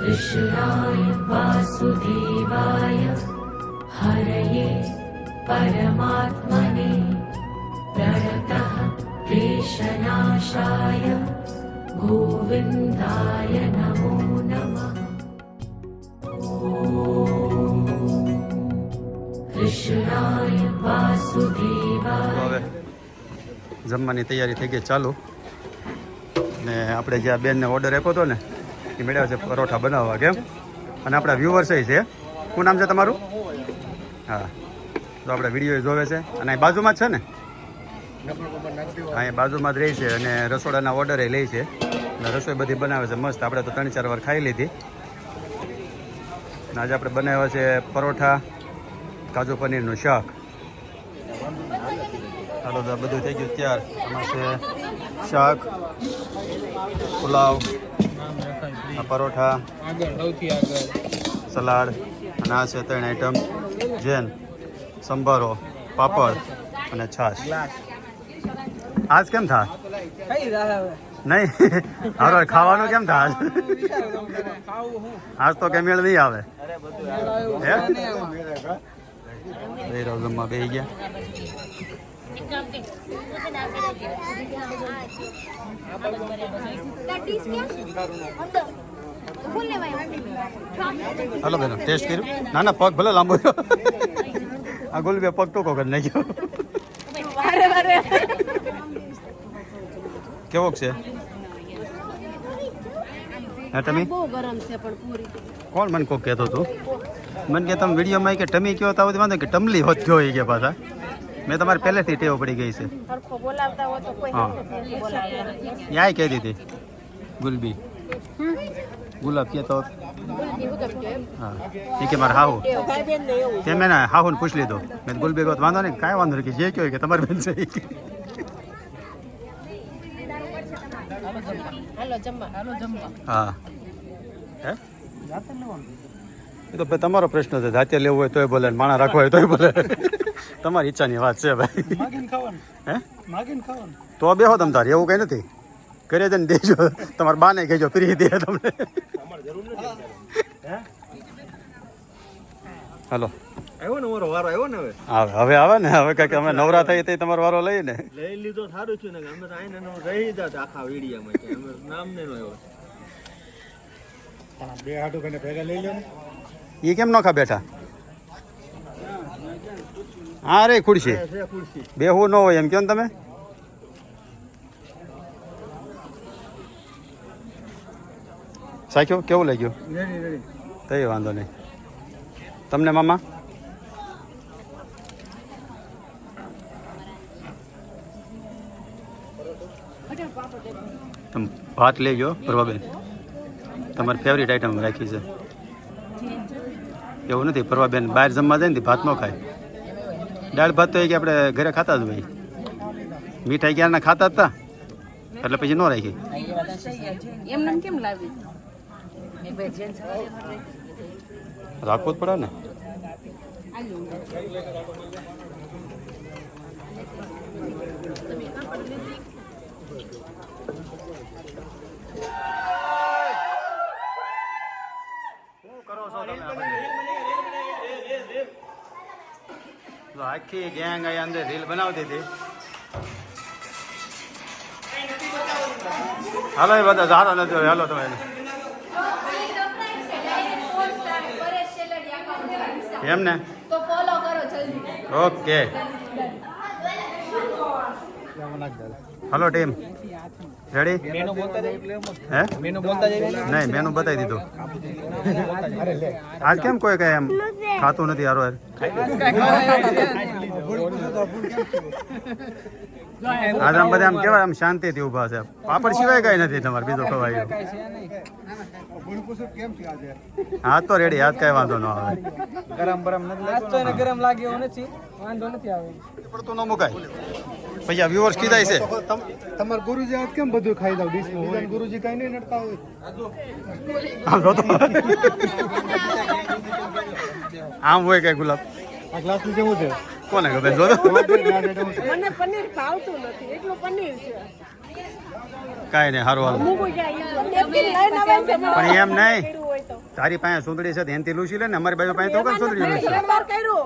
कृष्णाय वासुदेवाय हरये परमात्मने प्रणतः क्लेशनाशाय गोविन्दाय नमो नमः। कृष्णाय वासुदेवाय। જમવાની તૈયારી થઈ ગઈ ચાલુ ને આપણે જે આ બેનને ઓર્ડર આપ્યો હતો ને એ મળ્યા છે પરોઠા બનાવવા કેમ અને આપણા વ્યુઅર્સ છે શું નામ છે તમારું? હા તો આપણે વિડીયો જોવે છે અને અહીં બાજુમાં જ છે ને અહીં બાજુમાં જ રહી છે અને રસોડાના ઓર્ડરે લે છે અને રસોઈ બધી બનાવે છે મસ્ત. આપણે તો 3-4 વાર ખાઈ લીધી અને આજે આપણે બનાવ્યા છે પરોઠા કાજુ પનીરનું શાક. ચાલો તો બધું થઈ ગયું તૈયાર. એમાં છે શાક પુલાવ પરોઠા સલાડ અને આ છે 3 આઈટમ જેન સંભારો પાપડ અને છાશ. આજ કેમ થા નહીં હારો ખાવાનું કેમ થા આજ તો કે મેળ નહીં આવે હે જમવા બેસી ગયા. હલો બેનો ટેસ્ટ કર્યું? ના ના પગ ભલે લાંબો આ ગોલબે પગ ટોકો કરી નાખ્યો. કેવોક છે હા ટમી? કોણ મને કોક કહેતો તું? મને કે તમે વિડીયોમાં કે ટમી કયો તો વાંધો કે ટમલી હોત કયો એ કે પાછા મેં તમારે પહેલેથી ટેવ પડી ગઈ છે. હા યાય કહી દીધી ગુલબી ગુલાબ કહેતો હા એ કે મારે હાહુ તે મેં ના હાહુને પૂછ લીધો મેં ગુલબી કહો વાંધો નહીં કાંઈ વાંધો નહીં કે જે કહ્યું કે તમારી બેન છે હા હે એ તો તમારો પ્રશ્ન છે. જાતે લેવું હોય તોય બોલે માણા રાખવા હોય તોય બોલે તમારી ઈચ્છાની વાત છે ભાઈ. હે તો બેહો તમ તારે એવું કઈ નથી કરે છે ને દેજો તમારા બાને કહેજો ફ્રી દે તમને. હાલો હવે આવે ને હવે કઈક અમે નવરા થઈ તે તમારો વારો લઈ ને લઈ લીધો સારું છે ને અમે તો આઈને રહી જાત આખા વીડિયામાં અમે નામ ને નો આવ્યો પણ બે હાડું કને ભેગા લઈ લ્યો ને એ કેમ નોખા બેઠા? હા રે ખુરશી બેહવું ન હોય એમ કહો ને તમે. સાખ્યો કેવું લાગ્યું? કઈ વાંધો નહીં. તમને મામા? તમે ભાત લેજો પ્રભાબેન તમારી ફેવરિટ આઈટમ રાખી છે. એવું નથી પ્રભાબેન બહાર જમવા જાય ને ભાત ન ખાય. દાળ ભાત તો એ કે આપણે ઘરે ખાતા જ ભાઈ મીઠાઈ ક્યારના ખાતા જ હતા એટલે પછી ન રાખી. રાખવું જ પડે ને. આખી ગેંગ અહીંયા અંદર રીલ બનાવતી હતી. હાલો એ બધા સારો નથી. હાલો તમે એમ ને ઓકે હલો ટીમ રેડી? હે નહીં મેનુ બતાવી દીધું. આજ કેમ કોઈ કઈ એમ ખાતું નથી હારો આજ આમ બધા આમ કેવાય આમ શાંતિથી ઉભા છે. પાપડ સિવાય કઈ નથી તમારે બીજો ખવાય. હા તો રેડી આજ કઈ વાંધો ન આવે. ગરમ લાગે એવું નથી વાંધો નથી આવે પડતું ન મુકાય. પછી આ વ્યુઅર્સ કીધા છે તમાર ગુરુજી આજ કેમ બધું ખાઈ દઉં ડીશમાં ગુરુજી કઈ નહીં નડતા હોય આમ હોય કઈ ગુલાબ આ ગ્લાસ ની કેવું છે કોને ખબર જો મને પનીર ભાવતું નથી એટલું પનીર છે કાંઈ નહીં સારું હાલ પણ એમ નહીં તારી પાસે સુંદરી છે એનથી લૂસી લે ને અમારી બાજુ પાસે તો કઈ સુંદરી લૂસી શનિવાર કર્યું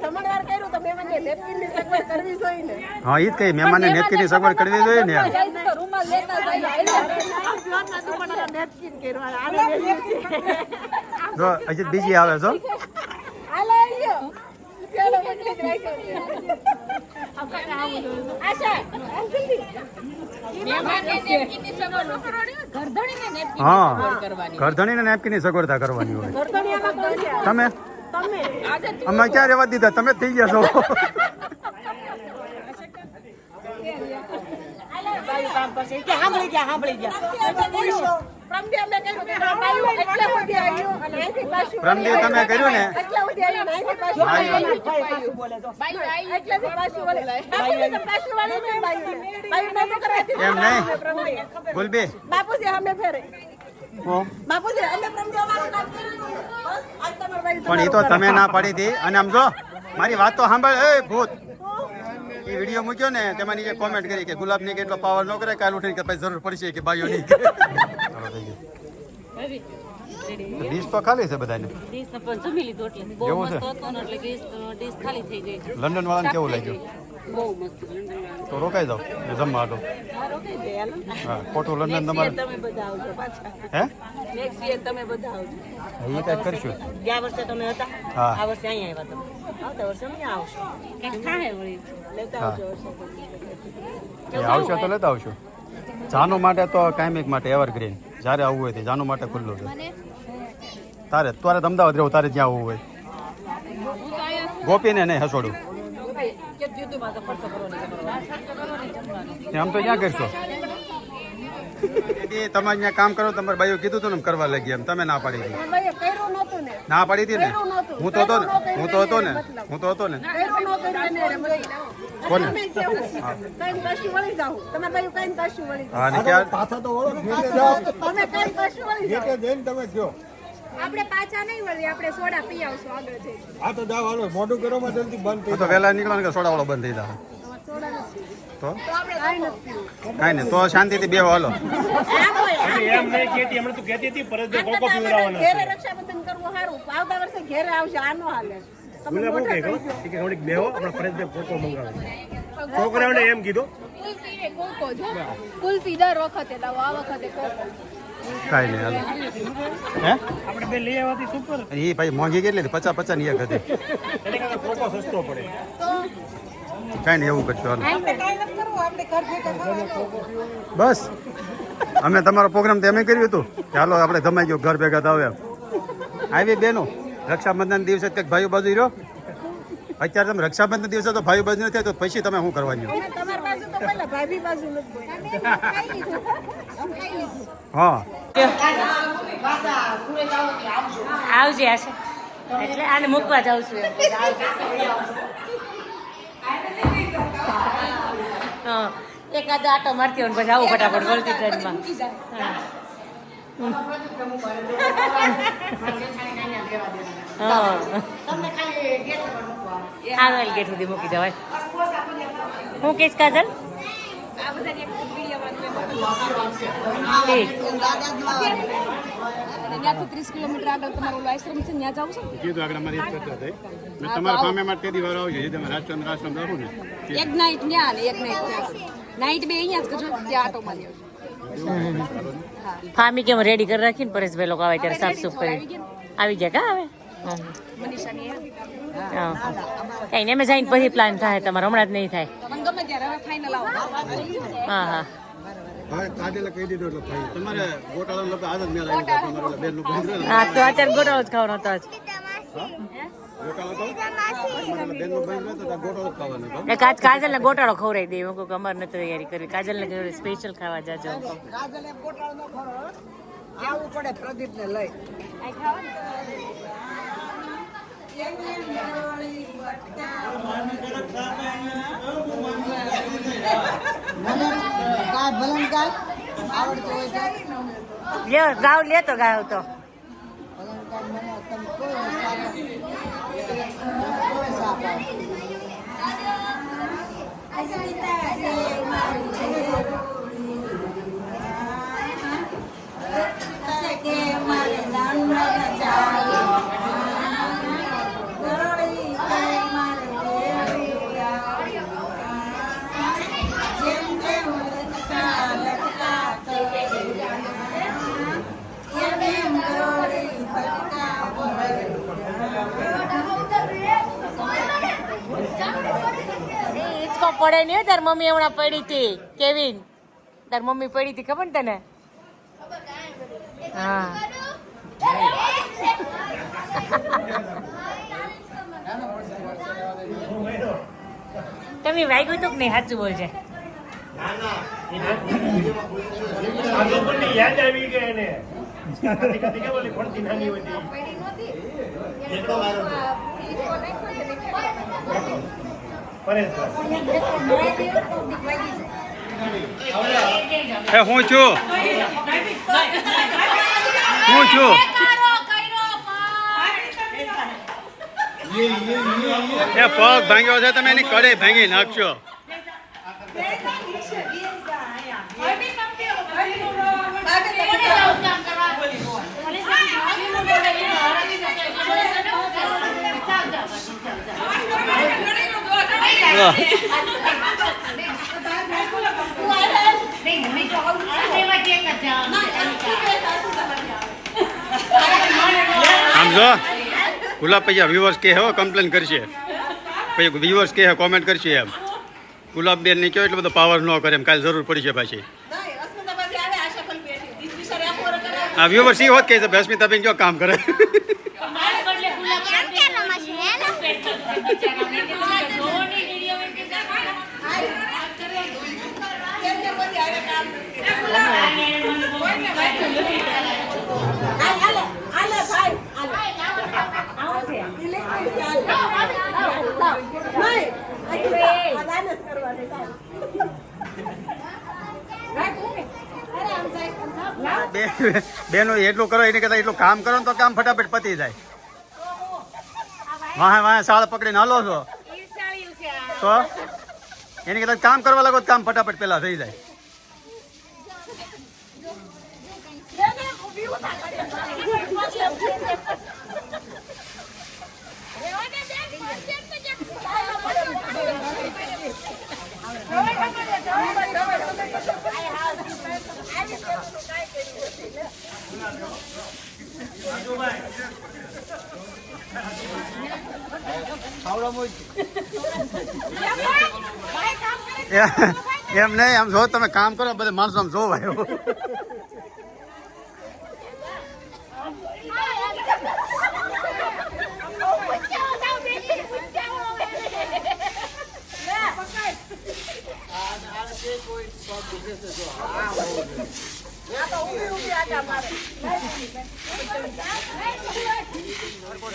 જમણવાર કર્યું તો મહેમાનને નેપકિનની સગવડ કરવી જોઈએ ને. હા ઈ જ કઈ મહેમાનને નેપકિનની સગવડ કરવી જોઈએ ને રૂમાલ લેતા જાય નેપકિન કર્યું આને જો હજી બીજી આવે છો હાલો આવ્યો ચાલો મોકલી જ રાખ્યો આશા હા ઘરધણીને નેપકિનની સગવડતા કરવાની હોય ગરદનિયામાં કોણ છે? તમે તમે અમે ક્યાં રહેવા દીધા તમે જ થઈ ગયા છો પ્રમદે અમે કર્યું કે આ બાયું એટલે સુધી આવ્યું અને અહીંથી પાછું પ્રમદે તમે કર્યું ને એટલે સુધી આવ્યું અને અહીંથી પાછું એટલેથી પાછું વળે. બાપુજી તો પાછું વળે ને બાયું. બાયું નહોતું કરાતી. એમ નહીં. પ્રમદે. બોલબી બાપુજી અમે ફેરે હો. બાપુજી અમે પ્રમદે અમારું કામ કર્યું. બસ આજ તમારું બાયું પણ એ તો તમે ના પાડી હતી અને આમ જો મારી વાત તો સાંભળ એ ભૂત એ વિડીયો મૂક્યો ને તેમાં નીચે કોમેન્ટ કરી કે ગુલાબ ની કેટલો પાવર ન કરે કાલ ઉઠીને કે પછી જરૂર પડશે કે બાઈઓ ની ડીશ તો ખાલી છે બધાને એવું છે લંડન વાળાને કેવું લાગ્યું તો રોકાઈ જાવ ને જમવા તો હા ખોટું લંડન તમારે હે એ કઈ કરશું ગયા વર્ષે તમે હતા હા આ વર્ષે અહીંયા આવ્યા તમે આવતા વર્ષે અમે આવશો લેતા આવજો એ આવશો તો લેતા આવશો જાનુ માટે તો કાયમિક માટે એવરગ્રીન જ્યારે આવવું હોય તે જાનુ માટે ખુલ્લું છે તારે અમદાવાદ રહેવું તારે જ્યાં આવવું હોય ગોપીને નહીં હસોડું આમ તો ક્યાં કરશો તમે અહીંયા કામ કરો તમારે બાઈઓ કીધું હતું ને એમ કરવા લાગી એમ તમે ના પાડી હતી બાઈએ કર્યું નહોતું ને. ના પાડી હતી ને કર્યું નહોતું. હું તો હતો ને હું તો હતો ને હું તો હતો ને કર્યું નહોતું એને મતલબ. કોને? તમે કેવું? કઈ કશું વળી જાવ તમારે બાયું કઈ કશું વળી જાવ. હા ને ક્યાં તમે કઈ કશું વળી જાવ. આપણે પાછા નહીં વળી આપણે સોડા પી આવશું આગળ જઈ હું તો વહેલા નીકળો ને કે સોડાવાળો બંધ થઈ જાય તો કાંઈ નથી. કાંઈ નહીં તો શાંતિથી બેહો હાલો ઘેરે રક્ષાબંધન કરવું સારું આવતા વર્ષે ઘેરે આવશે આ નો હાલે તમે મોટા થઈ જાઓ. કુલ્ફી ને કોકો જો કુલ્ફી દર વખતે લાવો આ વખતે કોકો કાંઈ નહીં હાલો હે આપણે બે લઈ આવવાથી સુપર એ ભાઈ મોંઘી કેટલી હતી 50 ની એક હતી કાંઈ નહીં એવું કરશું હાલો બસ અમે તમારો પ્રોગ્રામ તો અમે કર્યું હતું કે હાલો આપણે જમાઈ ગયો ઘર ભેગા થાવ એમ આવી બેનો રક્ષાબંધન દિવસે કંઈક ભાઈઓ બાજુ રહ્યો અત્યારે તમે રક્ષાબંધન દિવસે તો ભાઈઓ બાજુ નથી તો પછી તમે શું કરવાની અમે તમારી બાજુ તો પહેલા ભાભી બાજુ નથી હા આવજે આશા એટલે આને મૂકવા જાઉં છું હા એકાદ આટો મારતી હોય ને પછી આવું ફટાફટ વળતી ટ્રેનમાં આગળ ગેટ સુધી મૂકી જવાય હું કહીશ કાજલ ત્યાંથી 30 કિલોમીટર આગળ તમારો આશ્રમ છે ત્યાં જાવ છો કીધું આગળ અમારી ઈચ્છા થઈ મેં તમારા ફામે માટે તે વાર આવજો જે તમે રાજચંદ્ર આશ્રમ રાખો ને એક નાઈટ ત્યાં ને એક નાઈટ ત્યાં નાઈટ બે અહીંયા જ કરજો ત્યાં આટો મારી ફામી કેમ રેડી કરી રાખીને પરેશભાઈ લોકો આવે ત્યારે સાફ સુફ કરી આવી જાય કા આવે મનીષાની કઈ ને અમે જઈને પછી પ્લાન થાય તમારે હમણાં જ નહીં થાય મને ગમે ત્યારે હવે ફાઇનલ આવો હા હા કાજલે કહી દીધું એટલે ભાઈ તમારે ગોટાળા લોકો આદત મેળ આવી જાય તમારે બેન નું બંધ હા તો અત્યારે ગોટાળો જ ખાવાનો હતો જ એક આજ કાજલ ને ગોટાળો ખવડાવી દે હું કહું અમારે નથી તૈયારી કરવી કાજલ ને સ્પેશિયલ ખાવા જાજો આવું પડે પ્રદીપ ને લઈ ગાવ લેતો ગાવ તો અસ્મિતા આંખો પડે નહીં હો, તાર મમ્મી હમણાં પડી હતી કેવિન, તાર મમ્મી પડી હતી ખબર ને તને? હા તમે વાગ્યું તું કે નહીં? સાચું બોલજે. યાદ આવી ગઈ એને કદી કે બોલી પડતી નાની હતી હું છું એ પગ ભાંગ્યો છે, તમે એની કડે ભાંગી નાખશો. આમ જો ગુલાબ પૈયા વ્યુઅર્સ કે હો કમ્પ્લેન કરશે, પછી વ્યુઅર્સ કે કોમેન્ટ કરશે એમ ગુલાબ બેન ને કયો એટલો બધો પાવર ન કરે એમ, કાલે જરૂર પડી છે પાછી. આ વ્યુઅર્સ એ હોત કે છે અસ્મિતા બેન જો કામ કરે. બેનો એટલું કરો એને કરતા એટલું કામ કરો ને તો કામ ફટાફટ પતી જાય. વાહ શાળ પકડીને હાલો છો તો એની કરતા કામ કરવા લાગો કામ ફટાફટ પેલા થઈ જાય. એમ નહીં, આમ જો તમે કામ કરો બધા માણસો આમ જોવાય.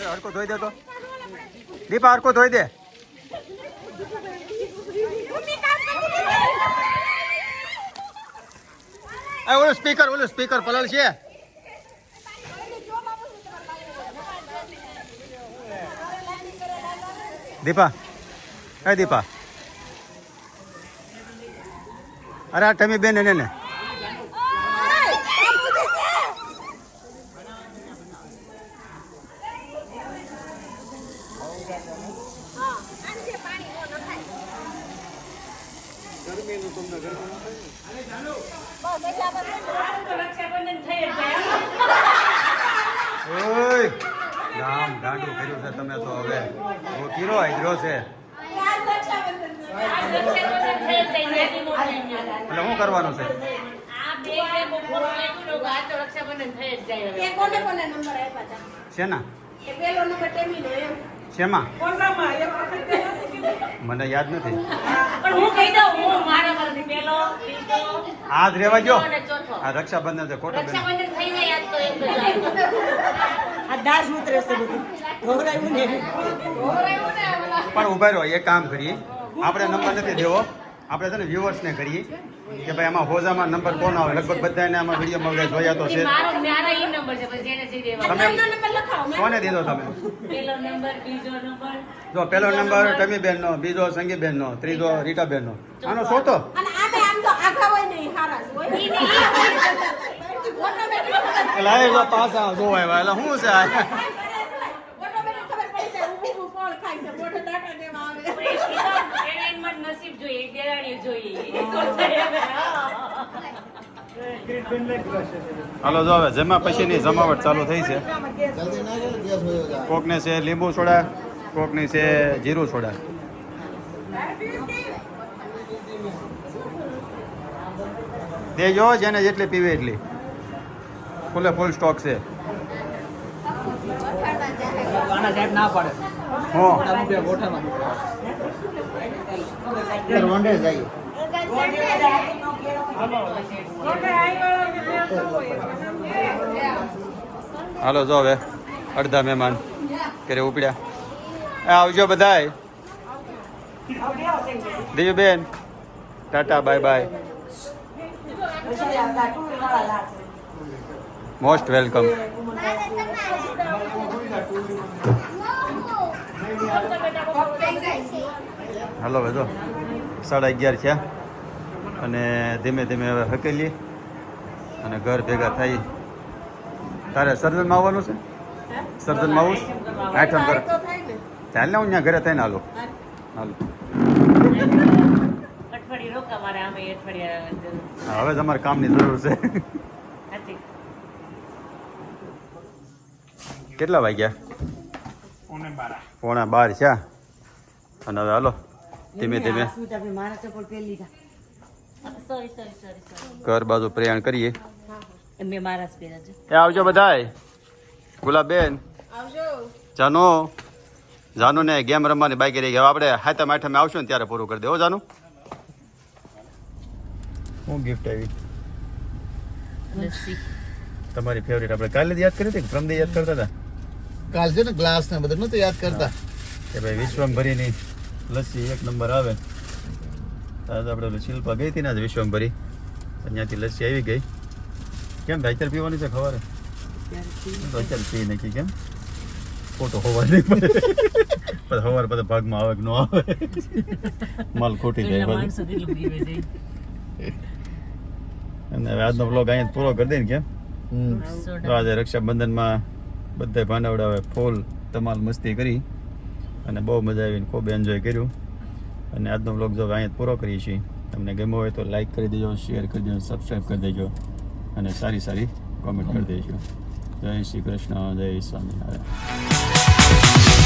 હરકો ધોઈ દે તો દીપા, હરકો ધોઈ દે. ઓલું સ્પીકર પલળ છે. દીપા, એ દીપા, અરે આ ટમી બેન એને ને રામ ગાંડું કર્યું છે તમે તો. હવે કીરો હાજરો છે એટલે શું કરવાનું છે? શેના શેમાં મને યાદ નથી. આ જ રેવા જો, આ રક્ષાબંધન છે ખોટો. પણ ઉભા રહ્યો, એ કામ કરીએ આપણે, નંબર નથી દેવો આપણે છે ને વ્યુઅર્સને કરીએ કે ભાઈ આમાં હોજામાં નંબર કોણ આવે. લગભગ બધાને આમાં વિડીયોમાં બધા જોયા તો છે. તમે કોને દીધો તમે? જો પહેલો નંબર ટમીબેન નો, બીજો સંગીબેન નો, ત્રીજો રીટાબેન નો. આનો શોધો. લાય જો પાછા જોવાય એટલે શું છે? હાલો જો હવે જમા પછીની જમાવટ ચાલુ થઈ છે. કોકને છે લીંબુ સોડા, કોકની છે જીરું સોડા. દેજો જેને જેટલી પીવે એટલી ફૂલે ફૂલ સ્ટોક છે આના સાહેબ ના પાડે હો ગોઠામાં હાલો જો હવે અડધા મહેમાન ઘરે ઉપડ્યા આવજો બધાય Divyaben tata bye bye most welcome હાલો હવે જો 11:30 થયા અને ધીમે ધીમે હવે હકેલી અને ઘર ભેગા થઈ તારે સર્જનમાં આવવાનું છે સર્જનમાં આવું આઠમ કર ચાલ ને હું ત્યાં ઘરે થઈને હાલો હાલો અઠવાડિયે રોકા મારે આમે અઠવાડિયા હવે તમારે કામની જરૂર છે નથી કેટલા વાગ્યા 11:45 છે અને હવે હાલો ધીમે ધીમે સોરી ઘર બાજુ પ્રયાણ કરીએ મેં મારા જ પહેર્યા છે એ આવજો બધાય ગુલાબબેન જાનુ જાનુ ને ગેમ રમવાની બાકી રહી ગઈ હવે આપણે હાથમ આઠમે આવશું ને ત્યારે પૂરું કરી દે હો જાનુ હું ગિફ્ટ આવી લસ્સી તમારી ફેવરેટ આપણે કાલે જ યાદ કરી હતી કે પ્રમદે યાદ કરતા હતા કાલ છે ને ગ્લાસ ને બધું નતું યાદ કરતા કે ભાઈ વિશ્વમભરીની લસ્સી એક નંબર આવે આજે આપણે ઓલી શિલ્પા ગઈ હતી ને આજે વિશ્વમભરી ત્યાંથી લસ્સી આવી ગઈ કેમ ભાઈ અત્યારે પીવાની છે ખબર તો અત્યારે પી નાખી કેમ ખોટો હોવા નહીં પડે પછી સવાર બધા ભાગમાં આવે કે ન આવે માલ ખોટી જાય માણસો કેટલું પીવે છે અને હવે આજનો બ્લોગ અહીંયા પૂરો કરી દે ને કેમ તો આજે રક્ષાબંધનમાં બધા ભાંડવડાવે ફૂલ ધમાલ મસ્તી કરી અને બહુ મજા આવીને ખૂબ એન્જોય કર્યું અને આજનો બ્લોગ જો અહીંયા પૂરો કરીએ છીએ તમને ગમ્યો હોય તો લાઈક કરી દેજો શેર કરી દેજો સબસ્ક્રાઈબ કરી દેજો અને સારી સારી કોમેન્ટ કરી દેજો જય શ્રી કૃષ્ણ જય સ્વામિનારાયણ